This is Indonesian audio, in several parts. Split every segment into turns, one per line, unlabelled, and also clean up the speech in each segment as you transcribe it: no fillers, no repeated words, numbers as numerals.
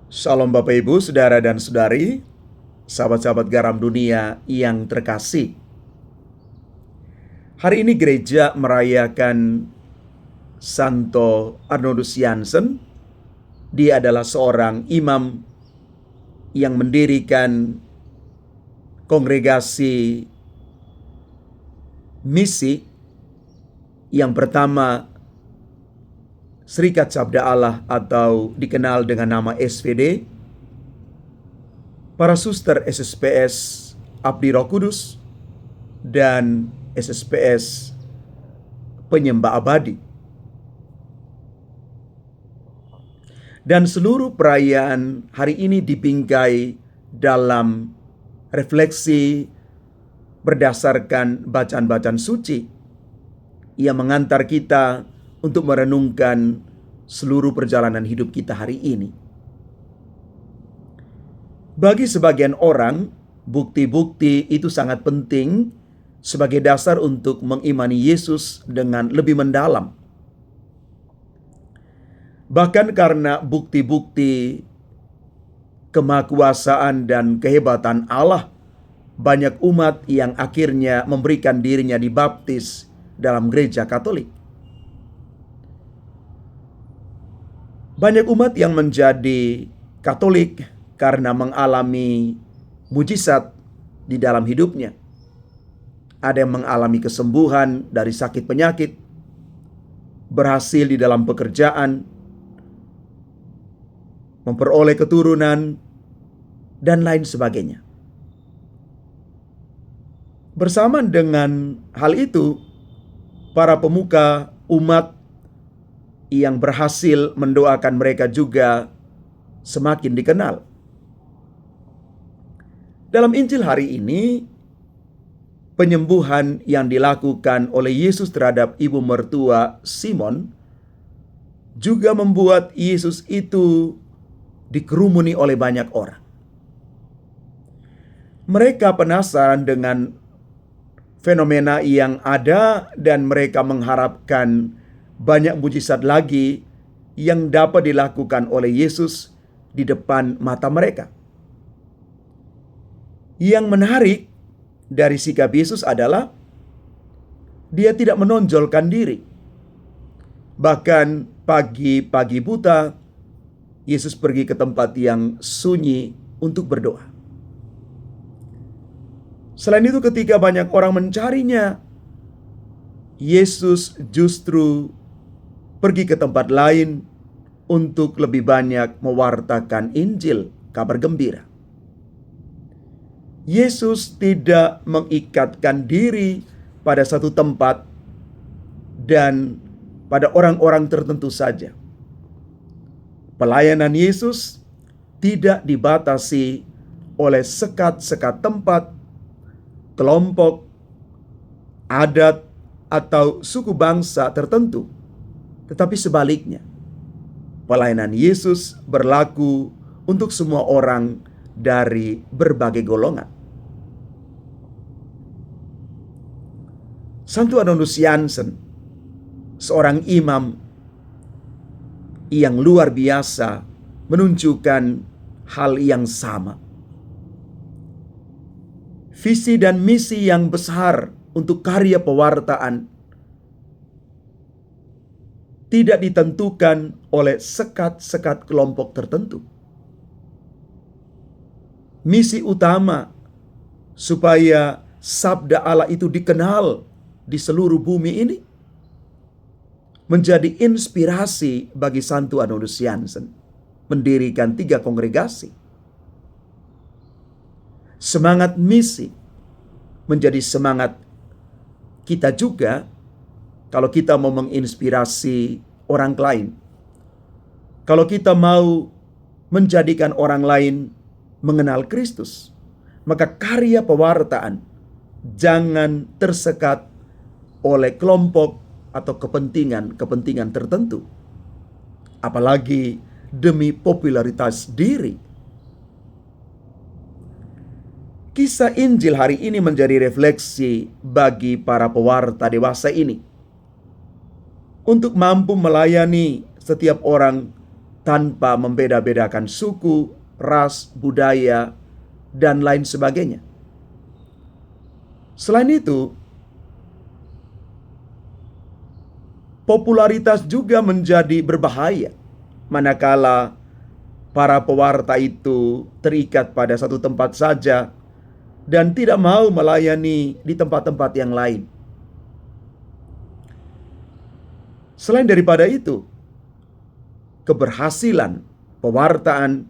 Shalom Bapak Ibu, Saudara dan Saudari, sahabat-sahabat garam dunia yang terkasih. Hari ini gereja merayakan Santo Arnoldus Jansen. Dia adalah seorang imam yang mendirikan kongregasi misi yang pertama, Serikat Sabda Allah atau dikenal dengan nama SVD, para suster SSPS Abdi Roh Kudus, dan SSPS Penyembah Abadi. Dan seluruh perayaan hari ini dibingkai dalam refleksi berdasarkan bacaan-bacaan suci yang mengantar kita untuk merenungkan seluruh perjalanan hidup kita hari ini. Bagi sebagian orang, bukti-bukti itu sangat penting sebagai dasar untuk mengimani Yesus dengan lebih mendalam. Bahkan karena bukti-bukti kemahakuasaan dan kehebatan Allah, banyak umat yang akhirnya memberikan dirinya dibaptis dalam gereja Katolik. Banyak umat yang menjadi Katolik karena mengalami mujizat di dalam hidupnya. Ada yang mengalami kesembuhan dari sakit penyakit, berhasil di dalam pekerjaan, memperoleh keturunan, dan lain sebagainya. Bersamaan dengan hal itu, para pemuka umat yang berhasil mendoakan mereka juga semakin dikenal. Dalam Injil hari ini, penyembuhan yang dilakukan oleh Yesus terhadap ibu mertua Simon juga membuat Yesus itu dikerumuni oleh banyak orang. Mereka penasaran dengan fenomena yang ada dan mereka mengharapkan banyak mujizat lagi yang dapat dilakukan oleh Yesus di depan mata mereka. Yang menarik dari sikap Yesus adalah dia tidak menonjolkan diri. Bahkan pagi-pagi buta, Yesus pergi ke tempat yang sunyi untuk berdoa. Selain itu, ketika banyak orang mencarinya, Yesus justru pergi ke tempat lain untuk lebih banyak mewartakan Injil, kabar gembira. Yesus tidak mengikatkan diri pada satu tempat dan pada orang-orang tertentu saja. Pelayanan Yesus tidak dibatasi oleh sekat-sekat tempat, kelompok, adat, atau suku bangsa tertentu. Tetapi sebaliknya, pelayanan Yesus berlaku untuk semua orang dari berbagai golongan. Santo Arnoldus Jansen, seorang imam yang luar biasa, menunjukkan hal yang sama. Visi dan misi yang besar untuk karya pewartaan tidak ditentukan oleh sekat-sekat kelompok tertentu. Misi utama supaya sabda Allah itu dikenal di seluruh bumi ini menjadi inspirasi bagi Santo Arnoldus Jansen mendirikan 3 kongregasi. Semangat misi menjadi semangat kita juga kalau kita mau menginspirasi orang lain. Kalau kita mau menjadikan orang lain mengenal Kristus, maka karya pewartaan jangan tersekat oleh kelompok atau kepentingan tertentu. Apalagi demi popularitas diri. Kisah Injil hari ini menjadi refleksi bagi para pewarta dewasa ini untuk mampu melayani setiap orang tanpa membeda-bedakan suku, ras, budaya, dan lain sebagainya. Selain itu, popularitas juga menjadi berbahaya manakala para pewarta itu terikat pada satu tempat saja dan tidak mau melayani di tempat-tempat yang lain. Selain daripada itu, keberhasilan pewartaan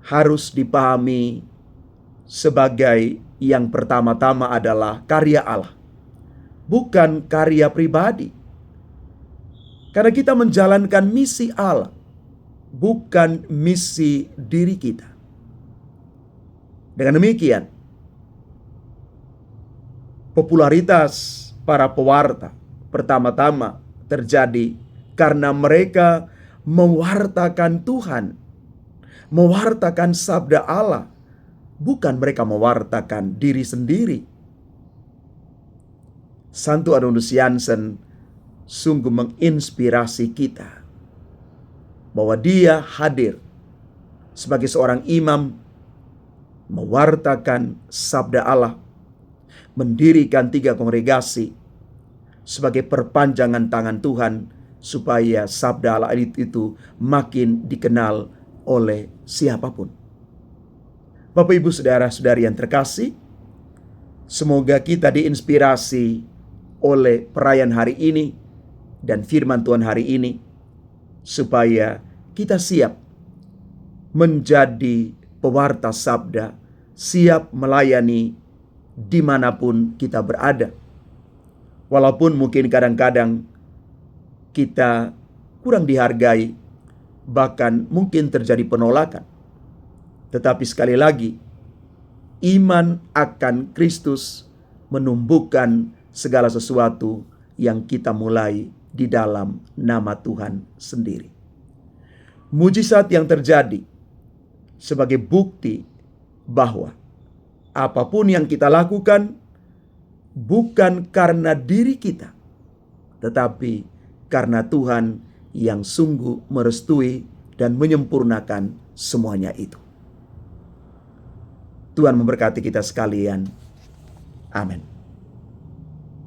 harus dipahami sebagai yang pertama-tama adalah karya Allah, bukan karya pribadi. Karena kita menjalankan misi Allah, bukan misi diri kita. Dengan demikian, popularitas para pewarta pertama-tama terjadi karena mereka mewartakan Tuhan, mewartakan sabda Allah, bukan mereka mewartakan diri sendiri. Santo Adonus Jansen sungguh menginspirasi kita bahwa dia hadir sebagai seorang imam, mewartakan sabda Allah, mendirikan 3 kongregasi sebagai perpanjangan tangan Tuhan supaya sabda Allah itu makin dikenal oleh siapapun. Bapak, Ibu, saudara-saudari yang terkasih, semoga kita diinspirasi oleh perayaan hari ini dan firman Tuhan hari ini, supaya kita siap menjadi pewarta sabda, siap melayani dimanapun kita berada. Walaupun mungkin kadang-kadang kita kurang dihargai, bahkan mungkin terjadi penolakan. Tetapi sekali lagi, iman akan Kristus menumbuhkan segala sesuatu yang kita mulai di dalam nama Tuhan sendiri. Mujizat yang terjadi sebagai bukti bahwa apapun yang kita lakukan bukan karena diri kita, tetapi karena Tuhan yang sungguh merestui dan menyempurnakan semuanya itu. Tuhan memberkati kita sekalian. Amin.